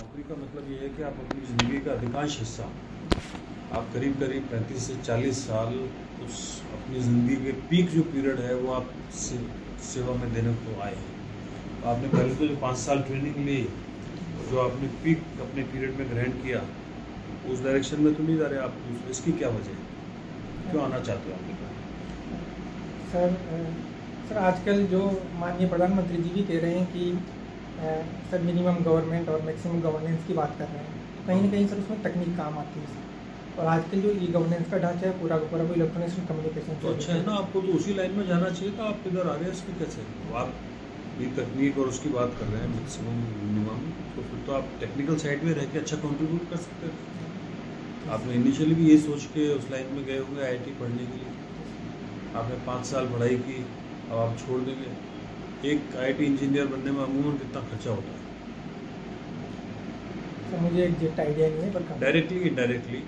नौकरी का मतलब ये है कि आप अपनी ज़िंदगी का अधिकांश हिस्सा आप करीब करीब 35 से 40 साल उस अपनी ज़िंदगी के पीक जो पीरियड है वो आप सेवा में देने को आए हैं। आपने पहले तो जो 5 साल ट्रेनिंग ली, जो आपने पीक अपने पीरियड में ग्रहण किया, उस डायरेक्शन में तो नहीं जा रहे आप। इसकी क्या वजह है, क्यों आना चाहते हो आपके पास? सर आजकल जो माननीय प्रधानमंत्री जी भी कह रहे हैं कि सर मिनिमम गवर्नमेंट और मैक्सिमम गवर्नेंस की बात कर रहे हैं, तो कहीं ना कहीं सर उसमें तकनीक काम आती है सर। और आजकल जो ई गवर्नेंस का ढांचा है पूरा का पूरा वो इलेक्ट्रॉनिक्स एंड कम्युनिकेशन। तो अच्छा है ना, आपको तो उसी लाइन में जाना चाहिए था, आप इधर आ रहे हैं इसमें कैसे? तो आप ये तकनीक और उसकी बात कर रहे हैं मैक्सिमम मिनिमम, तो फिर तो आप टेक्निकल साइड में रह के अच्छा कंट्रीब्यूट कर सकते थे। आपने इनिशियली भी यही सोच के उस लाइन में गए होंगे आईटी पढ़ने के लिए, आपने 5 साल पढ़ाई की, अब आप छोड़ देंगे। एक आईटी इंजीनियर बनने में अमूमन कितना खर्चा होता है? तो मुझे एग्जैक्ट आइडिया नहीं है, पर डायरेक्टली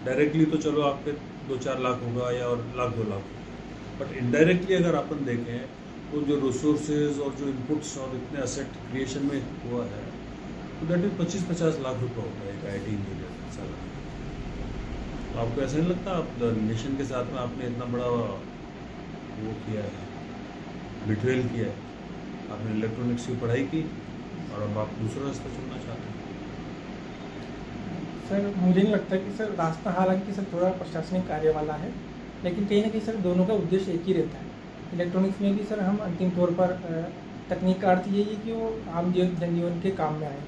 डायरेक्टली तो चलो आपके 2-4 लाख होगा या और लाख 2 लाख, बट इनडायरेक्टली अगर अपन देखें तो जो रिसोर्सेज और जो इनपुट्स और इतने असेट क्रिएशन में हुआ है तो दैट इज 25-50 लाख रुपये होता है एक आईटी इंजीनियर का साल। तो आपको ऐसा नहीं लगता आप नेशन के साथ में आपने इतना बड़ा वो किया है, बिट्रेल किया है? आपने इलेक्ट्रॉनिक्स की पढ़ाई की और अब आप दूसरा रास्ता चुनना चाहते हैं। सर मुझे नहीं लगता कि सर रास्ता, हालांकि सर थोड़ा प्रशासनिक कार्य वाला है, लेकिन कहीं ना कहीं सर दोनों का उद्देश्य एक ही रहता है। इलेक्ट्रॉनिक्स में भी सर हम अंतिम तौर पर तकनीक का अर्थ यही है कि वो आम जनजीवन के काम में आए,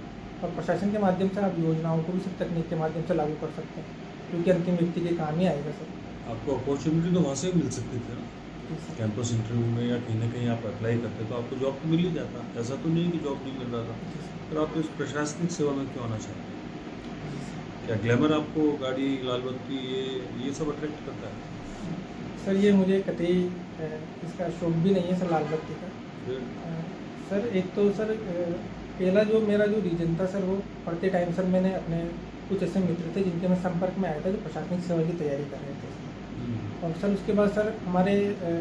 और प्रशासन के माध्यम से आप योजनाओं को भी सिर्फ तकनीक के माध्यम से लागू कर सकते हैं, क्योंकि अंतिम व्यक्ति के काम ही आएगा सर। आपको अपॉर्चुनिटी तो वहाँ से मिल सकती थी ना, कैंपस इंटरव्यू में या कहीं ना कहीं आप अप्लाई करते तो आपको जॉब तो मिल ही जाता। ऐसा तो नहीं कि जॉब नहीं मिल रहा था, फिर आप इस प्रशासनिक सेवा में क्यों आना चाहते हैं? क्या ग्लैमर आपको, गाड़ी, लाल बत्ती, ये सब अट्रैक्ट करता है? सर ये मुझे कतई इसका शौक भी नहीं है सर लाल बत्ती का। सर एक तो सर पहला जो मेरा जो रीजन था सर, वो पढ़ते टाइम सर मैंने अपने कुछ ऐसे मित्र थे जिनके मैं संपर्क में आया था जो प्रशासनिक सेवा की तैयारी कर रहे थे। और सर उसके बाद सर हमारे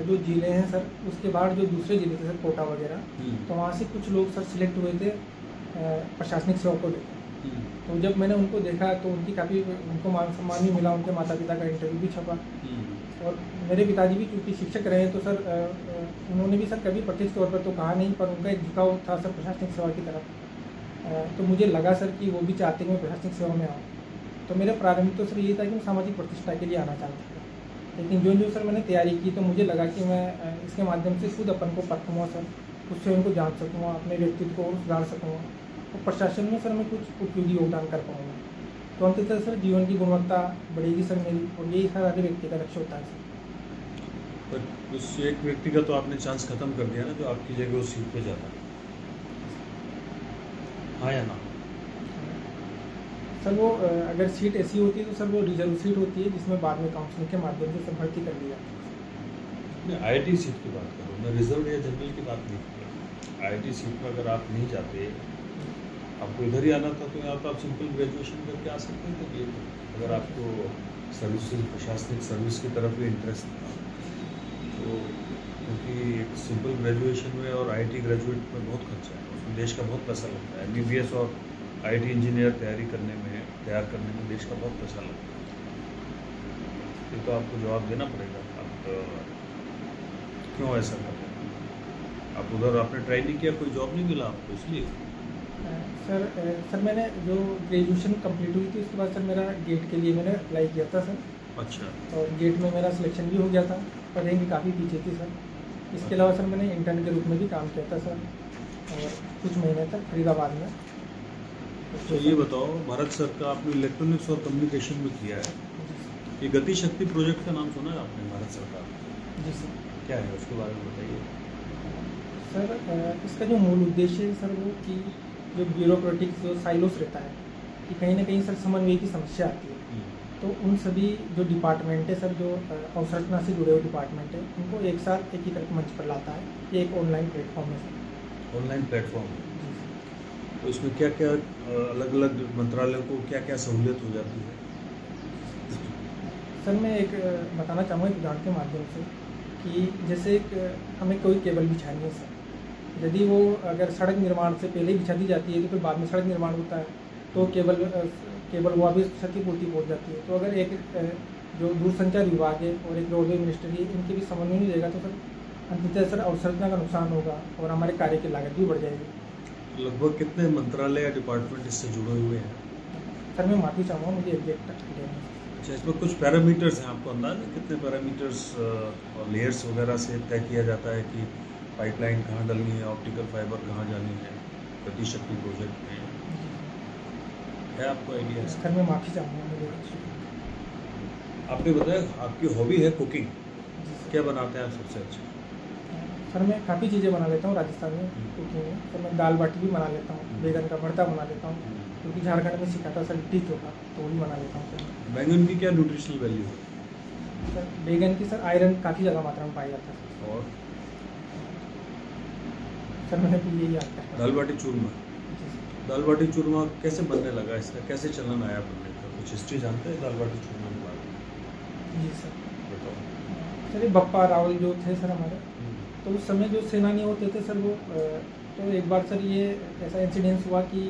जो जिले हैं सर, उसके बाद जो दूसरे जिले थे सर कोटा वगैरह, तो वहाँ से कुछ लोग सर सिलेक्ट हुए थे प्रशासनिक सेवा को लेकर। तो जब मैंने उनको देखा तो उनकी काफ़ी उनको मान सम्मान भी मिला, उनके माता पिता का इंटरव्यू भी छपा। और मेरे पिताजी भी चूँकि शिक्षक रहे तो सर उन्होंने भी सर कभी प्रत्यक्ष तौर पर तो कहा नहीं, पर उनका एक झुकाव था सर प्रशासनिक सेवा की तरफ। तो मुझे लगा सर कि वो भी चाहते हैं मैं प्रशासनिक सेवा में आऊँ। तो मेरा प्रारंभिक तो सर ये था कि मैं सामाजिक प्रतिष्ठा के लिए आना चाहता था, लेकिन जो सर मैंने तैयारी की तो मुझे लगा कि मैं इसके माध्यम से खुद अपन को परखूँगा सर, उससे उनको जान सकूँगा, अपने व्यक्तित्व को सुधार सकूँगा, तो प्रशासन में सर मैं कुछ उपयोगी योगदान कर पाऊँगा। तो अंततः सर जीवन की गुणवत्ता बढ़ेगी सर मेरी, और यही हर हर व्यक्ति का लक्ष्य होता है सर। पर उस एक व्यक्ति का तो आपने चांस खत्म कर दिया ना, जो आपकी जगह उस सीट पे जाता है, हाँ या ना? सर वो अगर सीट ऐसी होती है तो सर वो रिजर्व सीट होती है, जिसमें बाद में काउंसलिंग के माध्यम से सब भर्ती कर ली जाती है। मैं आईटी सीट की बात कर रहा हूँ, मैं रिजर्व या जनरल की बात नहीं कर रहा। आईटी सीट पर अगर आप नहीं जाते, आपको इधर ही आना था, तो यहाँ तो आप सिंपल ग्रेजुएशन करके आ सकते थे ये। अगर आपको सर्विसेज, प्रशासनिक सर्विस की तरफ भी इंटरेस्ट था तो, क्योंकि एक सिंपल ग्रेजुएशन में और आईटी ग्रेजुएट में बहुत खर्चा है, उसमें देश का बहुत पैसा लगता है। एमबीबीएस और आईटी इंजीनियर तैयार करने में देश का बहुत पैसा लगता है। ये तो आपको जवाब देना पड़ेगा, आप क्यों ऐसा कर रहे हैं? आप उधर आपने ट्राई नहीं किया, कोई जॉब नहीं मिला आपको इसलिए? सर मैंने जो ग्रेजुएशन कंप्लीट हुई थी उसके बाद सर मेरा गेट के लिए मैंने अप्लाई किया था सर। अच्छा। और गेट में मेरा सिलेक्शन भी हो गया था, पर रैंक काफ़ी पीछे थी सर। इसके अलावा सर मैंने इंटर्न के रूप में भी काम किया था सर, और कुछ महीने तक फरीदाबाद में। तो ये बताओ, भारत सरकार आपने इलेक्ट्रॉनिक्स और कम्युनिकेशन में किया है, ये गति शक्ति प्रोजेक्ट का नाम सुना है आपने? भारत सरकार? जी सर। क्या है उसके बारे में बताइए। सर इसका जो मूल उद्देश्य है सर वो कि जो ब्यूरोक्रेटिक जो साइलोस रहता है कि कहीं ना कहीं सर समन्वय की समस्या आती है, तो उन सभी जो डिपार्टमेंट है सर, जो अवसंरचना से जुड़े हुए डिपार्टमेंट है, उनको एक साथ एकीकृत मंच पर लाता है। ये एक ऑनलाइन प्लेटफॉर्म है सर। ऑनलाइन प्लेटफॉर्म है, तो इसमें क्या क्या अलग अलग मंत्रालयों को क्या क्या सहूलियत हो जाती है? सर मैं एक बताना चाहूँगा एक उदाहरण के माध्यम से कि जैसे हमें कोई केबल बिछानी है सर, यदि वो अगर सड़क निर्माण से पहले ही बिछा दी जाती है तो फिर बाद में सड़क निर्माण होता है, तो केवल वह भी क्षतिपूर्ति पहुँच जाती है। तो अगर एक जो दूरसंचार विभाग है और एक रोडवे मिनिस्ट्री है, इनके भी समन्वय नहीं रहेगा तो सर अंततः सर अवसंरचना का नुकसान होगा और हमारे कार्य की लागत भी बढ़ जाएगी। लगभग कितने मंत्रालय या डिपार्टमेंट इससे जुड़े हुए हैं? सर मैं माफ़ी चाहूँगा, मुझे एग्जैक्ट आइडिया नहीं। अच्छा, इसमें कुछ पैरामीटर्स हैं, आपको अंदाज़ है कितने पैरामीटर्स और लेयर्स वगैरह से तय किया जाता है कि पाइपलाइन कहाँ डलनी है, ऑप्टिकल फाइबर कहाँ जानी है, गतिशक्ति प्रोजेक्ट में है आपको आइडिया? सर मैं माफ़ी चाहूँगा, मुझे आपने बताया आपकी हॉबी है कुकिंग, क्या बनाते हैं आप सबसे अच्छा? सर मैं काफ़ी चीज़ें बना लेता हूँ राजस्थान में कुकिंग में। सर मैं दाल बाटी भी बना लेता हूँ, बैगन का भरता बना लेता हूँ, क्योंकि झारखंड में सीखा था सर लिट्टी चोखा, तो वो भी बना लेता हूँ सर। बैंगन की क्या न्यूट्रिशनल वैल्यू है? सर बैगन की सर आयरन काफ़ी ज़्यादा मात्रा में पाया जाता है। और सर मैंने भी यही आता है। दाल बाटी चूरमा, दाल बाटी चूरमा कैसे बनने लगा, इसका कैसे चलन आया बनने का? कुछ हिस्ट्री जानते हैं दाल बाटी चूरमा के बारे में? जी सर। बताओ। सर ये बप्पा रावल जो थे सर हमारे, तो उस समय जो सेनानी होते थे सर वो तो एक बार सर ये ऐसा इंसिडेंस हुआ कि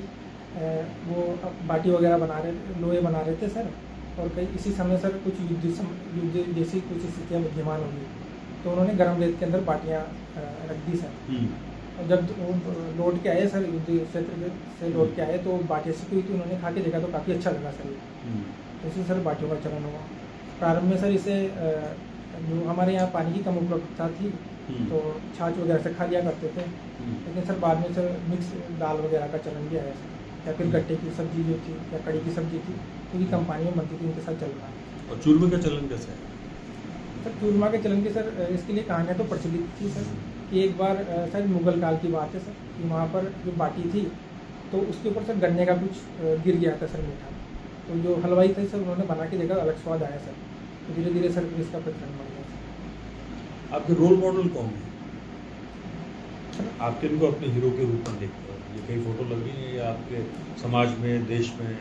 वो बाटी वगैरह बना रहे, लोहे बना रहे थे सर, और कई इसी समय सर कुछ युद्ध जैसी कुछ स्थितियाँ विद्यमान हो गई, तो उन्होंने गर्म रेत के अंदर बाटियाँ रख दी सर। और जब वो लौट के आए सर, युद्ध क्षेत्र से लौट के आए तो बाटियाँ सीखी हुई थी, उन्होंने खा के देखा तो काफ़ी अच्छा लगा सर ये। तो इसी सर बाटियों का चलन हुआ। प्रारंभ में सर इसे जो हमारे यहाँ पानी की कम उपलब्धता थी तो छाछ वगैरह से खा लिया करते थे, लेकिन सर बाद में सर मिक्स दाल वगैरह का चलन भी आया सर, या फिर गट्टे की सब्जी जो थी या कड़ी की सब्जी थी, क्योंकि कम पानी में बनती थी, इनके साथ चल रहा है। और चूरमा का चलन कैसे है? सर चूरमा के चलन की सर इसके लिए कहानियाँ तो प्रचलित थी सर, कि एक बार सर मुगल काल की बात है सर, कि वहाँ पर जो बाटी थी तो उसके ऊपर सर गन्ने का कुछ गिर गया था सर मीठा, तो जो हलवाई थे सर उन्होंने बना के देखा, अलग स्वाद आया सर, तो धीरे धीरे सर इसका प्रचलन बढ़ गया। आपके रोल मॉडल कौन है? आपके इनको अपने हीरो के रूप में देखते हो? ये कई फोटो लग रही है, या आपके समाज में, देश में,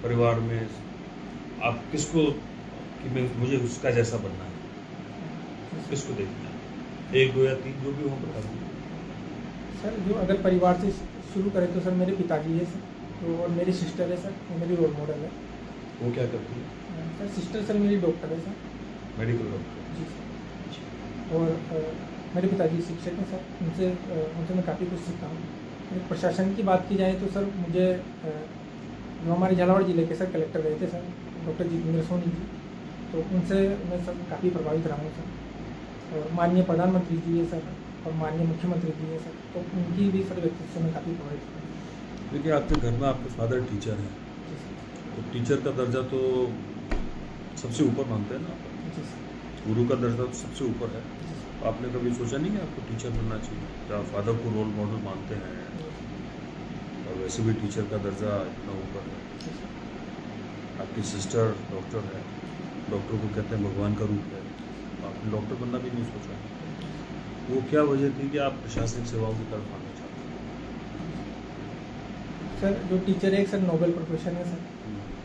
परिवार में आप किसको कि मैं मुझे उसका जैसा बनना है, किसको देखना है? एक, दो या तीन जो भी हो बता दीजिए। सर जो अगर परिवार से शुरू करें तो सर मेरे पिताजी है सर, तो और मेरी सिस्टर है सर, वो मेरी रोल मॉडल है। वो क्या करती है? सर सिस्टर सर मेरी डॉक्टर है सर, मेडिकल डॉक्टर। जी सर। और मेरे पिताजी शिक्षक हैं सर, उनसे मैं काफ़ी कुछ सीखा हूँ। प्रशासन की बात की जाए तो सर मुझे जो हमारे झालावाड़ जिले के सर कलेक्टर रहे थे सर, डॉक्टर जितेंद्र सोनी जी, तो उनसे मैं सर काफ़ी प्रभावित रहा हूँ सर। और माननीय प्रधानमंत्री जी है सर, और माननीय मुख्यमंत्री जी है सर, तो उनकी भी सर व्यक्तित्व से मैं काफ़ी प्रभावित हूँ। देखिए, आपके घर में आपके फादर टीचर हैं, तो टीचर का दर्जा तो सबसे ऊपर मानते हैं ना आप? जी सर। गुरु का दर्जा तो सबसे ऊपर है। आपने कभी सोचा नहीं कि आपको टीचर बनना चाहिए? क्या फादर को रोल मॉडल मानते हैं, और वैसे भी टीचर का दर्जा इतना ऊपर है। आपकी सिस्टर डॉक्टर है, डॉक्टर को कहते हैं भगवान का रूप है, आपने डॉक्टर बनना भी नहीं सोचा? वो क्या वजह थी कि आप प्रशासनिक सेवाओं की तरफ आना चाहते हैं? सर जो टीचर है एक सर नोबेल प्रोफेशन है सर,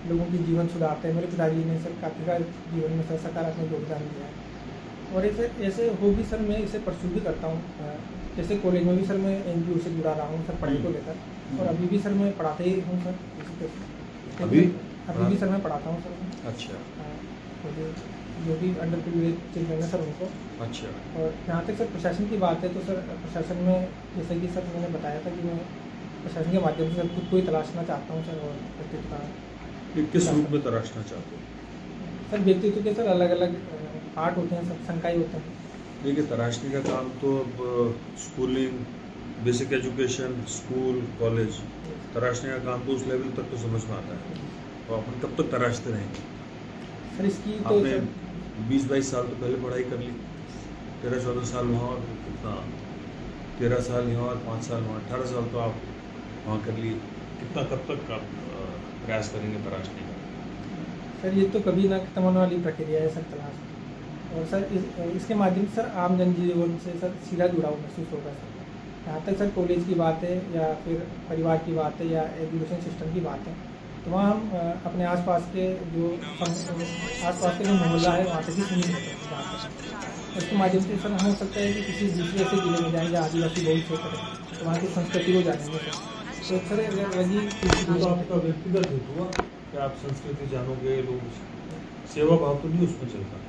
लोगों की जीवन सुधारते हैं। मेरे पिताजी ने सर काफ़ी का जीवन में सर सकारात्मक योगदान दिया है, और ऐसे हो भी सर मैं इसे परस्यू भी करता हूँ। जैसे कॉलेज में भी सर मैं NGO से जुड़ा रहा हूँ सर पढ़ाई को लेकर, और अभी भी सर मैं पढ़ाते ही हूँ सर। अभी भी सर मैं पढ़ाता हूँ सर। अच्छा। तो जो भी अंडर प्रिविलेज चिल्ड्रन है सर उनको। अच्छा। और यहाँ तक सर प्रशासन की बात है तो सर प्रशासन में जैसे कि सर मैंने बताया था कि मैं प्रशासन के माध्यम से सर खुद को ही तलाशना चाहता हूँ सर, और व्यक्तित्व का किस रूप में तलाशना चाहते हो? सर व्यक्तित्व के सर अलग अलग पार्ट होते हैं सर, संकाय होते हैं। देखिए, तराशने का काम तो अब schooling, basic education, school, college, तराशने का काम तो उस लेवल तक तो समझ में आता है, तो अपन कब तक तराशते रहेंगे? सर इसकी तो आपने 20-22 साल तो पहले पढ़ाई कर ली, 13-14 साल वहाँ, और कितना 13 साल यहाँ और 5 साल वहाँ, 18 साल तो आप वहाँ कर लिए। कितना कब तक आप प्रयास करेंगे तराशने का? सर ये तो कभी ना खत्म होने वाली प्रक्रिया है सर तलाश, और सर इसके माध्यम से सर आम जनजीवन से सर सीधा जुड़ाव महसूस होगा सर। यहाँ तक सर कॉलेज की बात है या फिर परिवार की बात है या एजुकेशन सिस्टम की बात है, तो वहाँ हम अपने आसपास के जो मोहल्ला है वहाँ तक ही सीमित होते हैं। उसके माध्यम से सर हो सकता है कि किसी दूसरे ऐसे जिले में जाएँ जहाँ आदिवासी बहुल क्षेत्र है, तो वहाँ की संस्कृति को जानेंगे सर। तो सर लगी तो आपका व्यक्तिगत हेतु हुआ कि आप संस्कृति जानोगे, लोग सेवा भाव तो नहीं उसमें चलता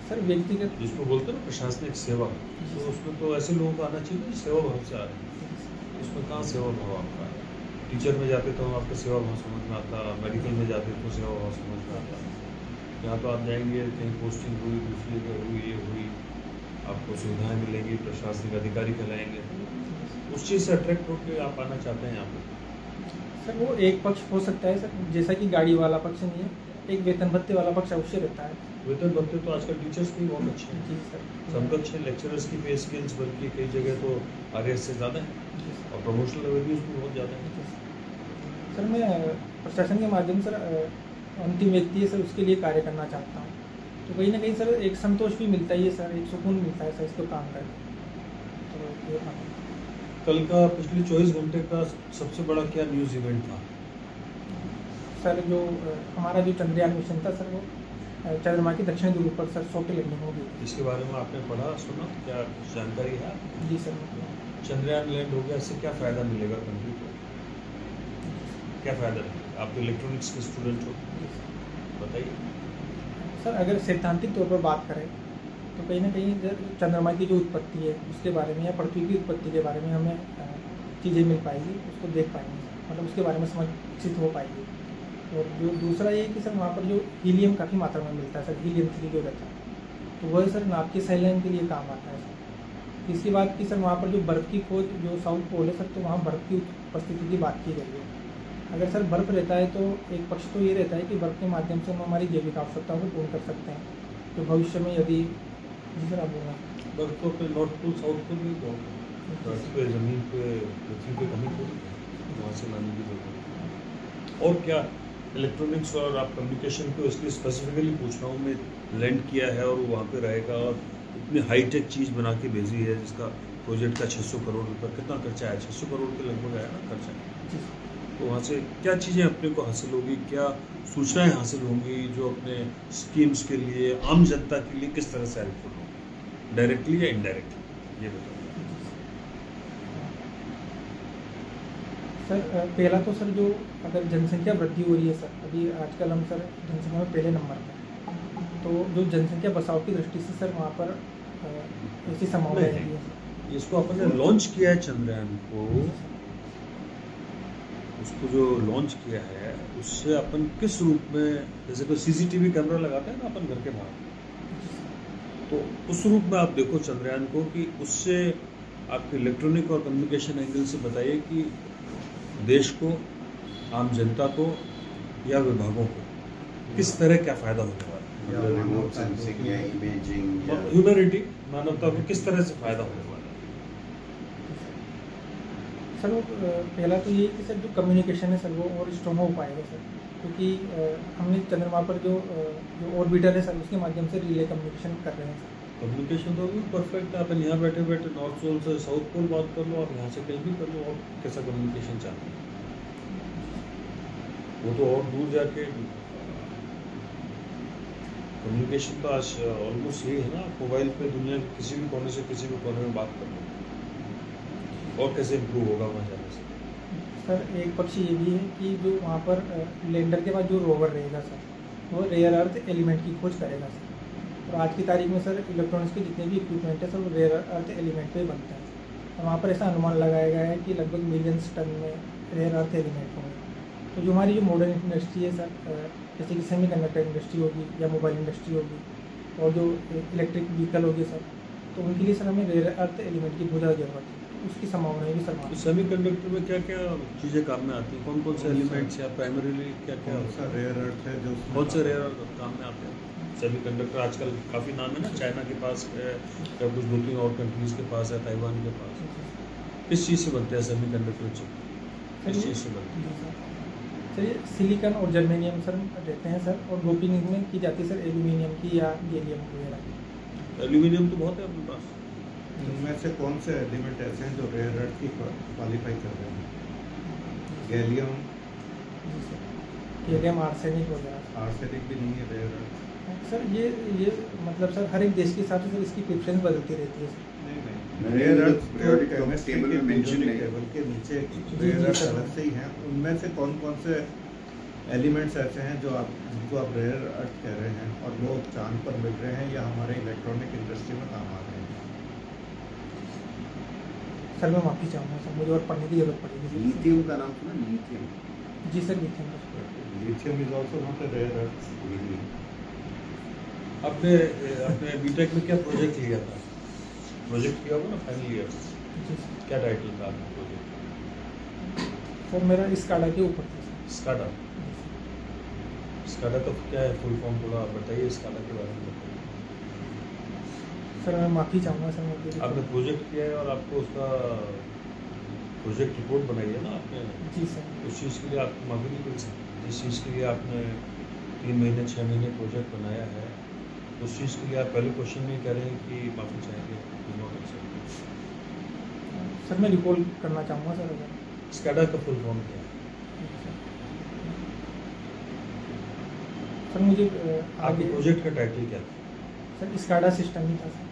सर व्यक्तिगत, जिसको बोलते हैं ना प्रशासनिक सेवा, तो उसमें तो ऐसे लोगों को आना चाहिए जो सेवा भाव से आ रहे हैं। इसमें कहाँ सेवा भाव आपका है? टीचर में जाते तो आपका सेवा भाव समझ में आता, मेडिकल में जाते तो सेवा भाव समझ में आता। यहाँ तो आप जाएंगे कहीं पोस्टिंग हुई, दूसरी जगह हुई, ये हुई, आपको सुविधाएं मिलेंगी, प्रशासनिक अधिकारी कहलाएंगे, उस चीज़ से अट्रैक्ट होकर आप आना चाहते हैं यहाँ पे। सर वो एक पक्ष हो सकता है सर, जैसा कि गाड़ी वाला पक्ष नहीं है, एक वेतन भत्ते वाला पक्ष अवश्य रहता है। वेतन भत्ते तो आजकल टीचर्स के बहुत अच्छे हैं, जी सर, समकक्ष है। लेक्चरर्स की पे स्केल्स बल्कि कई जगह तो आरएएस से ज़्यादा है और प्रमोशनल रेवेन्यूज भी बहुत ज़्यादा है। सर मैं प्रशासन के माध्यम से अंतिम व्यक्ति है सर, उसके लिए कार्य करना चाहता हूँ, तो कहीं ना कहीं सर एक संतोष भी मिलता है सर, एक सुकून मिलता है सर इसको काम करके। तो ये कल का पिछले 24 घंटे का सबसे बड़ा क्या न्यूज़ इवेंट था? सर जो हमारा जो चंद्रयान मिशन था सर, वो चंद्रमा की दक्षिणी ध्रुव पर सर सॉफ्ट लैंडिंग हो गई। इसके बारे में आपने पढ़ा, सुना, क्या कुछ जानकारी है? जी सर। चंद्रयान लैंड हो गया, इससे क्या फ़ायदा मिलेगा कंट्री को? क्या फ़ायदा मिलेगा? आप तो इलेक्ट्रॉनिक्स के स्टूडेंट हो, बताइए। सर अगर सैद्धांतिक तौर पर बात करें तो कहीं ना कहीं चंद्रमा की जो उत्पत्ति है उसके बारे में या पृथ्वी की उत्पत्ति के बारे में हमें चीज़ें मिल पाएगी, उसको देख पाएंगे, मतलब उसके बारे में समझित हो पाएगी। और जो दूसरा ये है कि सर वहाँ पर जो हीलियम काफ़ी मात्रा में मिलता है सर, हीलियम 3 जो रहता है, तो वह सर नाभ के संलयन के लिए काम आता है सर। तीसरी बात कि सर वहाँ पर जो बर्फ़ की खोज, जो साउथ पोल है सर, तो वहाँ बर्फ़ की उपस्थिति की बात की गई है। अगर सर बर्फ़ रहता है तो एक पक्ष तो ये रहता है कि बर्फ़ के माध्यम से हम हमारी जैविक आवश्यकताओं को पूर्ण कर सकते हैं, तो भविष्य में यदि जी सर आप बोलना। बर्फ तो अपने नॉर्थ पोल साउथ पोल भी बहुत धरती पे, ज़मीन पे, पृथ्वी पे कमी थोड़ी है, वहाँ से लाने की जरूरत है। और क्या इलेक्ट्रॉनिक्स और आप कम्युनिकेशन को इसलिए स्पेसिफिकली पूछ रहा हूँ, मैं लैंड किया है और वो वहाँ पे रहेगा और इतनी हाईटेक चीज़ बना के भेजी है जिसका प्रोजेक्ट का 600 करोड़ रुपये, कितना खर्चा है? 600 करोड़ के लगभग आया ना खर्चा। तो वहाँ से क्या चीज़ें अपने को हासिल होगी, क्या सूचनाएं हासिल होंगी जो अपने स्कीम्स के लिए, आम जनता के लिए किस तरह से हेल्पफुल होंगी, डायरेक्टली या इनडायरेक्टली, ये बताओ। सर पहला तो सर जो अगर जनसंख्या वृद्धि हो रही है सर, अभी आजकल हम सर जनसंख्या में पहले नंबर पर, तो जो जनसंख्या बसाव की दृष्टि से सर वहाँ पर ऐसी संभावना है। इसको अपन ने लॉन्च किया है चंद्रयान को, उसको जो लॉन्च किया है उससे अपन किस रूप में, जैसे कोई सीसीटीवी कैमरा लगाते हैं ना अपन घर के बाहर, तो उस रूप में आप देखो चंद्रयान को कि उससे आपके इलेक्ट्रॉनिक और कम्युनिकेशन एंगल से बताइए कि देश को, आम जनता को या विभागों को किस तरह क्या फ़ायदा होने वाला है, रिमोट सेंसिंग या इमेजिंग, ह्यूमैनिटी, मानवता को किस तरह से फ़ायदा होने वाला है। सर वो पहला तो ये कि सर जो कम्युनिकेशन है सर वो और स्ट्रॉन्ग हो पाएगा सर, क्योंकि हमने चंद्रमा पर जो ऑर्बिटर है सर उसके माध्यम से रिले कम्युनिकेशन कर रहे हैं सर। कम्युनिकेशन तो अभी परफेक्ट है, अपन यहाँ बैठे बैठे नॉर्थ पोल से साउथ पोल बात कर लो, आप यहाँ से कहीं भी कर लो, और कैसा कम्युनिकेशन चाहते हैं, वो तो और दूर जाके कम्युनिकेशन तो आज ऑलमोस्ट यही है ना, मोबाइल पे दुनिया के किसी भी कोने से किसी भी कोने में बात कर लो, और कैसे इम्प्रूव होगा वहाँ जाने से। सर एक पक्ष ये भी है कि जो वहाँ पर लैंडर के बाद जो रोवर रहेगा सर, वो रेयर अर्थ एलिमेंट की खोज करेगा सर, और आज की तारीख में सर इलेक्ट्रॉनिक्स के जितने भी इक्विपमेंट है सर वो रेयर अर्थ एलिमेंट पे बनता है, और वहाँ पर ऐसा अनुमान लगाया गया है कि लगभग मिलियंस टन में रेयर अर्थ एलिमेंट होंगे। तो जो हमारी जो मॉडर्न इंडस्ट्री है सर, जैसे कि सेमीकंडक्टर इंडस्ट्री होगी या मोबाइल इंडस्ट्री होगी और जो इलेक्ट्रिक व्हीकल होगी सर, तो उनके लिए सर हमें रेयर अर्थ एलिमेंट की बहुत ज़्यादा जरूरत है, उसकी संभावना भी सर। सेमीकंडक्टर में क्या क्या चीज़ें काम में आती हैं, कौन कौन से एलिमेंट्स या प्राइमरीली क्या क्या रेयर अर्थ है जो बहुत से रेयर अर्थ काम में आते हैं। सेमीकंडक्टर आजकल काफ़ी नाम है ना, चाइना के पास है या कुछ 2-3 और कंट्रीज़ के पास है, ताइवान के पास। किस चीज़ से बनते हैं सेमीकंडक्टर चिप, किस चीज़ से बनते हैं? सर ये सिलिकॉन और जर्मेनियम सर रहते हैं सर, और डोपिंग में की जाती है सर एल्यूमिनियम की या गैलियम वगैरह। एल्यूमिनियम तो बहुत है अपने पास। इनमें से कौन से एलिमेंट ऐसे हैं जो रेयर अर्थ की क्वालिफाई कर रहे हैं? गैलियम, गैलियम आर्सेनिक वगैरह। आर्सेनिक भी नहीं है रेयर अर्थ। सर ये मतलब सर हर एक देश के हिसाब से सर इसकी प्रेफरेंस बदलती रहती है सर। नहीं रेयर अर्थ periodic table में mention नहीं है। टेबल के नीचे रेयर अर्थ अलग से ही हैं, उनमें से कौन कौन से एलिमेंट्स ऐसे हैं जो आप जिनको आप रेयर अर्थ कह रहे हैं और वो चांद पर मिल रहे हैं या हमारे इलेक्ट्रॉनिक इंडस्ट्री में काम आ रहे हैं? सर मैं माफ़ी चाहूँगा सर, मुझे और पढ़ने की जरूरत पड़ेगी। लिथियम का नाम सुना? लिथियम। जी sir, lithium lithium is also not a rare earth. आपने अपने बीटेक में क्या प्रोजेक्ट लिया था? प्रोजेक्ट किया होगा ना फाइनल ईयर? जी सर। क्या टाइटल था आपका प्रोजेक्ट? सर मेरा स्काडा के ऊपर था सर। स्काडा। जी सर। स्काडा तो क्या है फुल फॉर्म, थोड़ा बताइए स्काडा के बारे में बताइए। सर मैं माफ़ी चाहूँगा सर, मैं आपने प्रोजेक्ट किया है और आपको उसका प्रोजेक्ट रिपोर्ट बनाई है ना आपने? जी सर। उस चीज़ के लिए आपको माफ़ी नहीं मिल सकती। जिस चीज़ के लिए आपने 3 महीने 6 महीने प्रोजेक्ट बनाया है, उस चीज़ के लिए आप पहले क्वेश्चन नहीं कह रहे हैं कि माफ़ी चाहेंगे। सर मैं रिकॉल करना चाहूँगा सर अगर। स्काडा का फुल फॉर्म क्या है? सर मुझे आपके आगे प्रोजेक्ट का टाइटल क्या था? सर स्काडा सिस्टम ही था सर।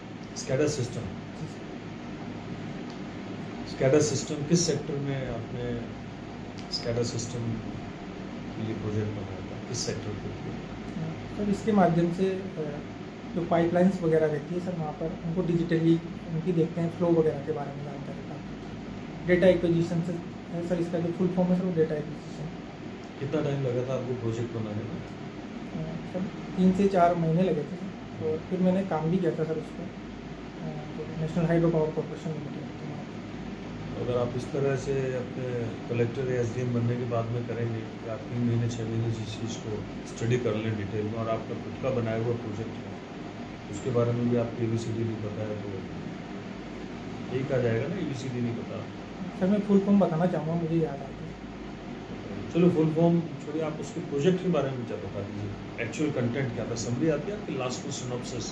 SCADA system. जी सर। स्काडा सिस्टम किस सेक्टर में आपने स्काडा सिस्टम के लिए प्रोजेक्ट बनाया था? किस सेक्टर के लिए? सर इसके माध्यम से जो पाइपलाइंस वगैरह रहती है सर, वहाँ पर उनको डिजिटली उनकी देखते हैं, फ्लो वगैरह के बारे में जानकारी प्राप्त होती है। डेटा एक्विजिशन से है सर, इसका जो फुल फॉर्म है सर वो डेटा एक्विजिशन। कितना टाइम लगा था आपको प्रोजेक्ट बनाने में? सर 3 से 4 महीने लगे थे सर, और फिर मैंने काम भी किया था सर उस पर, national hydro power corporation limited. अगर आप इस तरह से अपने कलेक्टर या एसडीएम बनने के बाद में करेंगे कि आप 3 महीने 6 महीने जिस चीज़ को स्टडी कर लें डिटेल में और आपका खुद का बनाया हुआ प्रोजेक्ट है, उसके बारे में भी आपको ABCD नहीं पता है, तो यही कहा जाएगा ना ABCD नहीं पता। सर मैं फुल फॉर्म बताना चाहूँगा, मुझे याद आता है। चलो फुल फॉर्म छोड़िए, आप उसके प्रोजेक्ट के बारे में क्या बता दीजिए। एक्चुअल कंटेंट क्या था? समरी आती है आपकी लास्ट में सिनॉप्सिस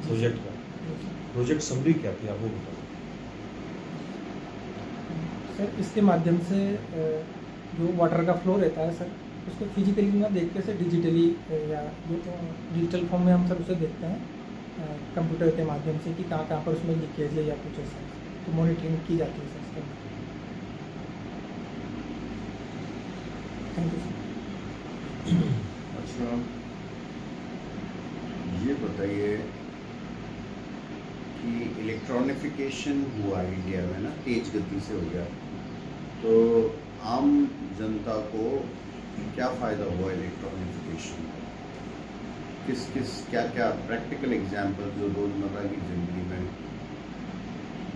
प्रोजेक्ट का? प्रोजेक्ट समरी क्या थी आप वो बताओ। सर इसके माध्यम से जो वाटर का फ्लो रहता है सर, उसको फिजिकली ना देख के सर डिजिटली या जो डिजिटल फॉर्म में हम सर उसे देखते हैं कंप्यूटर के माध्यम से कि कहाँ कहाँ पर उसमें लीकेज है या कुछ ऐसा, तो मॉनिटरिंग की जाती है सर इसके। Thank you sir. अच्छा ये बताइए कि इलेक्ट्रॉनिफिकेशन हुआ इंडिया में ना, तेज गति से हो गया, तो आम जनता को क्या फ़ायदा हुआ इलेक्ट्रॉनिफिकेशन का? किस क्या क्या प्रैक्टिकल एग्जाम्पल जो रोज़मर्रा की ज़िंदगी में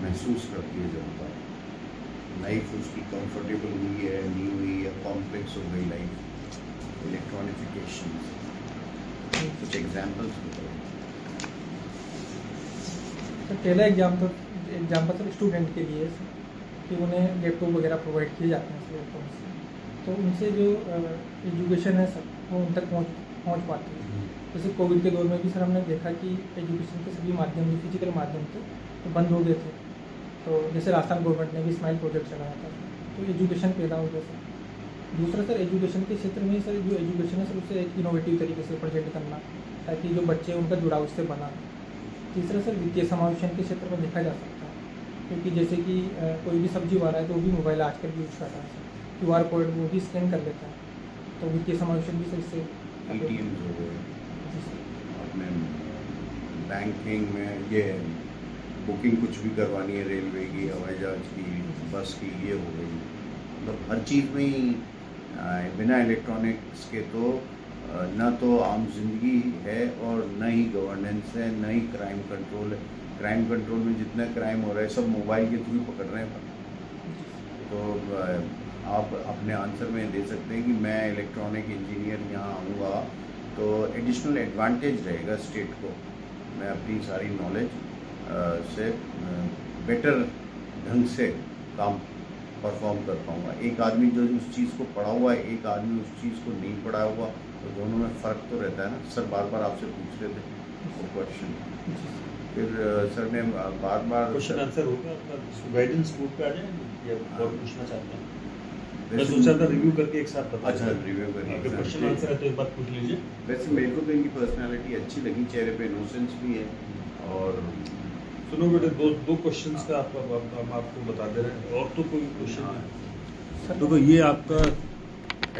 महसूस करती है जनता? लाइफ उसकी कंफर्टेबल हुई है, नहीं हुई, या कॉम्प्लेक्स हो गई लाइफ इलेक्ट्रॉनिफिकेशन से? कुछ एग्जाम्पल्स बताओ। सर पहला एग्जाम्पल सर स्टूडेंट के लिए सर, कि उन्हें लैपटॉप वगैरह प्रोवाइड किए जाते हैं सर लैपटॉप से, तो उनसे जो एजुकेशन है सर वो उन तक पहुँच पाती है। जैसे कोविड के दौर में भी सर हमने देखा कि एजुकेशन के सभी माध्यम जो फिजिकल माध्यम थे तो बंद हो गए थे, तो जैसे राजस्थान गवर्नमेंट ने भी स्माइल प्रोजेक्ट चलाया था, तो एजुकेशन पैदा हो गया सर। दूसरा सर एजुकेशन के क्षेत्र में सर जो एजुकेशन है सर उसे एक इनोवेटिव तरीके से प्रेजेंट करना, ताकि जो बच्चे उनका जुड़ाव उससे बना। तीसरा सर वित्तीय समावेशन के क्षेत्र में देखा जा सकता है, क्योंकि जैसे कि कोई भी सब्जी आ रहा है तो वो भी मोबाइल आजकल यूज कर रहा है सर, QR कोड वो भी स्कैन कर लेता है, तो वित्तीय समावेशन भी सर इससे ATMs हो गए, अपने बैंकिंग में ये बुकिंग कुछ भी करवानी है, रेलवे की, हवाई जहाज की, बस की, ये हो गई। मतलब हर चीज़ में ही बिना इलेक्ट्रॉनिक्स के तो ना तो आम जिंदगी है और न ही गवर्नेंस है, न ही क्राइम कंट्रोल है। क्राइम कंट्रोल में जितना क्राइम हो रहा है सब मोबाइल के थ्रू पकड़ रहे हैं। तो आप अपने आंसर में दे सकते हैं कि मैं इलेक्ट्रॉनिक इंजीनियर यहाँ आऊँगा तो एडिशनल एडवांटेज रहेगा स्टेट को, मैं अपनी सारी नॉलेज से बेटर ढंग से काम परफॉर्म कर पाऊँगा। एक आदमी जो उस चीज़ को पढ़ा हुआ है, एक आदमी उस चीज़ को नहीं पढ़ा हुआ, तो दोनों में फ़र्क तो रहता है ना। सर बार बार आपसे पूछ रहे थे वो क्वेश्चन, फिर सर ने बार बार क्वेश्चन आंसर हो गया आपका। गाइडेंस ग्रुप पे आ जाए या और पूछना चाहते हैं? मैं सोचा था रिव्यू करके एक साथ बता। अच्छा रिव्यू करके क्वेश्चन आंसर है तो एक बात पूछ लीजिए। वैसे मेरे को तो इनकी पर्सनालिटी अच्छी लगी, चेहरे पे इनोसेंस भी है और सुनो बेटे, दो क्वेश्चंस का हम आपको बता दे रहे हैं, और तो कोई क्वेश्चन नहीं। देखो, ये आपका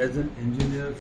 एज एन इंजीनियर